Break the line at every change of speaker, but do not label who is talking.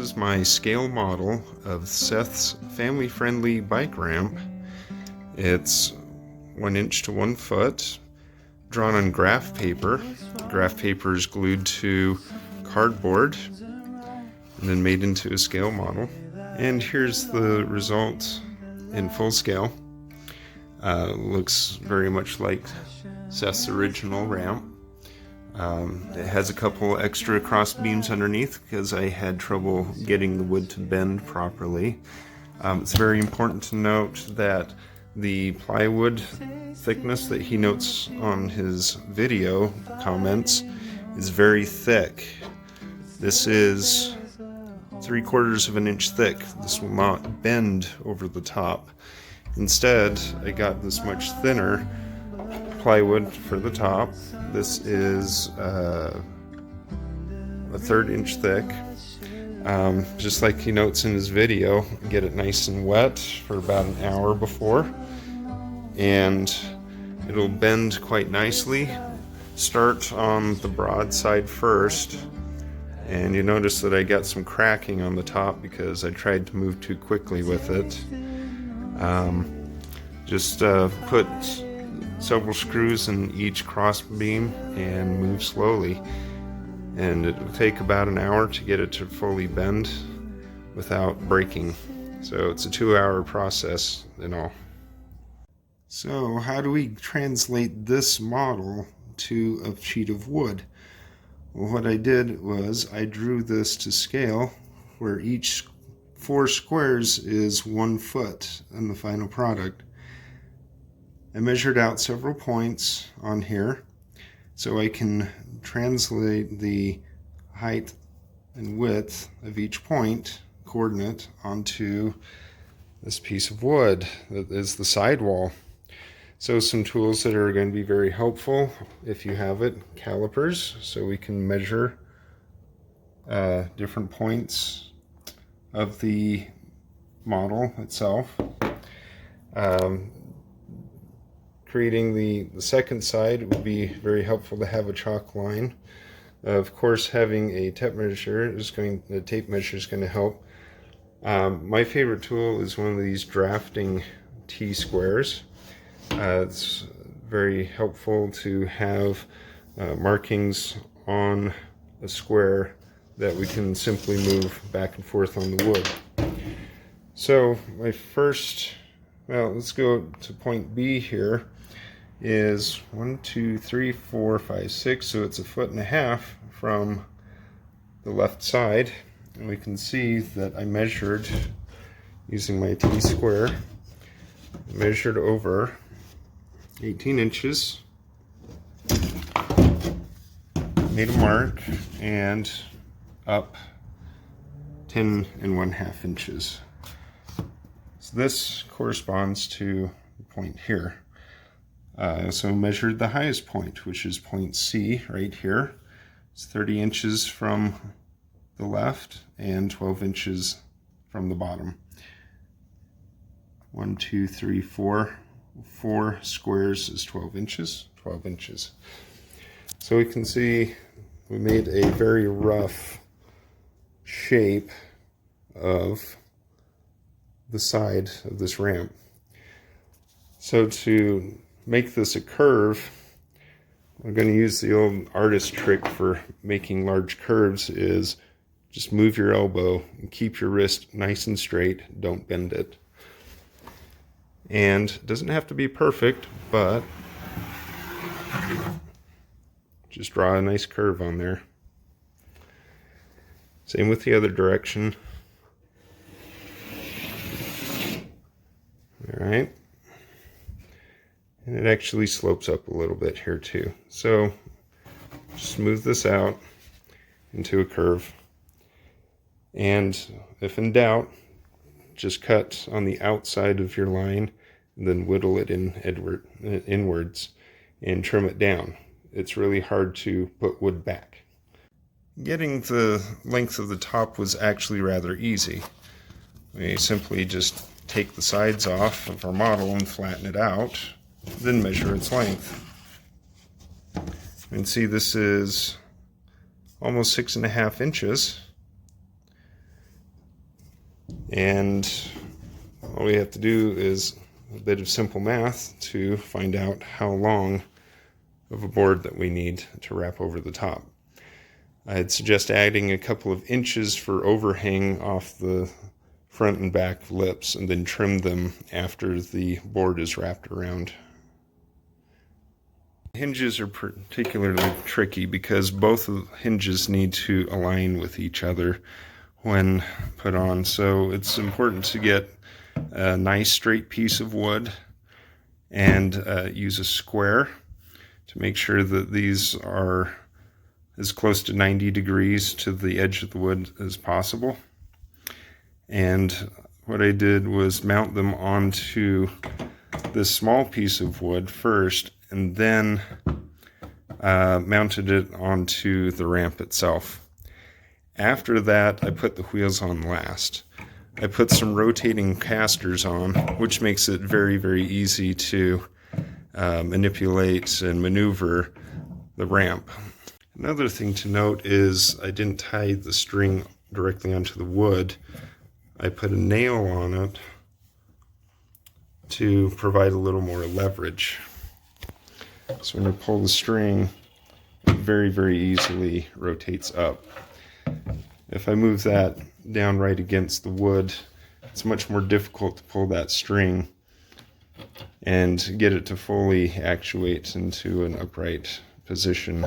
This is my scale model of Seth's family-friendly bike ramp. It's 1 inch to 1 foot, drawn on graph paper. Graph paper is glued to cardboard and then made into a scale model. And here's the result in full scale. Looks very much like Seth's original ramp. It has a couple extra cross beams underneath because I had trouble getting the wood to bend properly. It's very important to note that the plywood thickness that he notes on his video comments is very thick. This is 3/4 of an inch thick. This will not bend over the top. Instead, I got this much thinner plywood for the top. This is a 1/3 inch thick. Just like he notes in his video, get it nice and wet for about an hour before, and it'll bend quite nicely. Start on the broad side first, and you notice that I got some cracking on the top because I tried to move too quickly with it. Just put several screws in each cross beam and move slowly, and it will take about an hour to get it to fully bend without breaking. So it's a 2-hour process in all. So how do we translate this model to a sheet of wood? Well, what I did was I drew this to scale, where each 4 squares is 1 foot in the final product. I measured out several points on here so I can translate the height and width of each point coordinate onto this piece of wood that is the sidewall. So some tools that are going to be very helpful if you have it: calipers, so we can measure different points of the model itself. Creating the second side would be very helpful to have a chalk line. Of course, having a tape measure is going to help. My favorite tool is one of these drafting T-squares. It's very helpful to have markings on a square that we can simply move back and forth on the wood. So my first, let's go to point B here, is 1, 2, 3, 4, 5, 6, so it's 1.5 feet from the left side, and we can see that I measured using my T-square. I measured over 18 inches, made a mark, and up 10.5 inches. So this corresponds to the point here. I also measured the highest point, which is point C right here. It's 30 inches from the left and 12 inches from the bottom. 1, 2, 3, 4. 4 squares is 12 inches. 12 inches. So we can see we made a very rough shape of the side of this ramp. So to make this a curve, I'm going to use the old artist trick for making large curves, is just move your elbow and keep your wrist nice and straight, don't bend it. And it doesn't have to be perfect, but just draw a nice curve on there. Same with the other direction. All right. And it actually slopes up a little bit here too. So smooth this out into a curve. And if in doubt, just cut on the outside of your line and then whittle it inwards and trim it down. It's really hard to put wood back. Getting the length of the top was actually rather easy. We simply just take the sides off of our model and flatten it out, then measure its length. You can see this is almost 6.5 inches. And all we have to do is a bit of simple math to find out how long of a board that we need to wrap over the top. I'd suggest adding a couple of inches for overhang off the front and back lips, and then trim them after the board is wrapped around. Hinges are particularly tricky because both of the hinges need to align with each other when put on, so it's important to get a nice straight piece of wood and use a square to make sure that these are as close to 90 degrees to the edge of the wood as possible. And what I did was mount them onto this small piece of wood first, and then mounted it onto the ramp itself. After that, I put the wheels on last. I put some rotating casters on, which makes it very, very easy to manipulate and maneuver the ramp. Another thing to note is I didn't tie the string directly onto the wood. I put a nail on it to provide a little more leverage. So when you pull the string, it very, very easily rotates up. If I move that down right against the wood, it's much more difficult to pull that string and get it to fully actuate into an upright position.